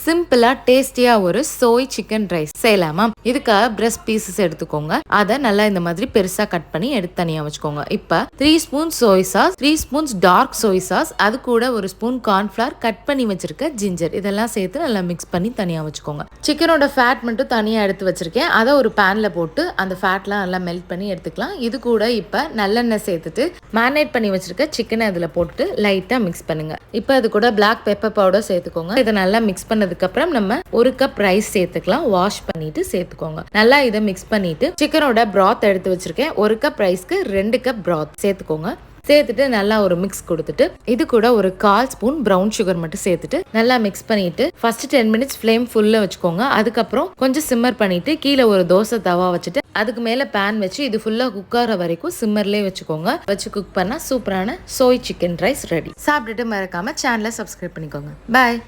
சிம்பிளா டேஸ்டியா ஒரு சோய் சிக்கன் ரைஸ் செய்யலாமா? இதுக்காக பிரஸ்ட் பீசஸ் எடுத்துக்கோங்க. அதை நல்லா இந்த மாதிரி பெருசா கட் பண்ணி எடுத்து தனியா வச்சுக்கோங்க. இப்ப 3 spoon soy sauce, 3 spoons dark soy sauce, அது கூட ஒரு ஸ்பூன் கார்ன்ஃபிளவர், கட் பண்ணி வச்சிருக்க ஜிஞ்சர், இதெல்லாம் சேர்த்து நல்லா மிக்ஸ் பண்ணி தனியா வச்சுக்கோங்க. சிக்கனோட ஃபேட் மட்டும் தனியா எடுத்து வச்சிருக்கேன். அதை ஒரு பேன்ல போட்டு அந்த ஃபேட்லாம் நல்லா மெல்ட் பண்ணி எடுத்துக்கலாம். இது கூட இப்ப நல்லெண்ணெய் சேர்த்துட்டு மேரினேட் பண்ணி வச்சிருக்க சிக்கனை அதுல போட்டு லைட்டா மிக்ஸ் பண்ணுங்க. இப்ப அது கூட பிளாக் பெப்பர் பவுடர் சேர்த்துக்கோங்க. இதை நல்லா மிக்ஸ் பண்ணதுக்கு அப்புறம் நம்ம 1 கப் ரைஸ் சேர்த்துக்கலாம். வாஷ் பண்ணிட்டு சேர்த்துக்கோங்க. நல்லா இதை மிக்ஸ் பண்ணிட்டு சிக்கனோட பிராத் எடுத்து வச்சிருக்கேன். 1 கப் ரைஸ்க்கு 2 கப் பிராத் சேர்த்துக்கோங்க. சேர்த்துட்டு நல்லா ஒரு மிக்ஸ் கொடுத்துட்டு இது கூட ஒரு 1/4 ஸ்பூன் ப்ரௌன் சுகர் மட்டும் சேர்த்துட்டு நல்லா மிக்ஸ் பண்ணிட்டு ஃபர்ஸ்ட் 10 மினிட்ஸ் ஃப்ளேம் ஃபுல்ல வச்சுக்கோங்க. அதுக்கப்புறம் கொஞ்சம் சிம்மர் பண்ணிட்டு கீழே ஒரு தோசை தவா வச்சுட்டு அதுக்கு மேல பேன் வச்சு இது ஃபுல்லா குக் ஆகிற வரைக்கும் சிம்மர்லேயே வச்சுக்கோங்க. வச்சு குக் பண்ணா சூப்பரான சோய் சிக்கன் ரைஸ் ரெடி. சாப்பிட்டுட்டு மறக்காம சேனலை சப்ஸ்கிரைப் பண்ணிக்கோங்க. பாய்.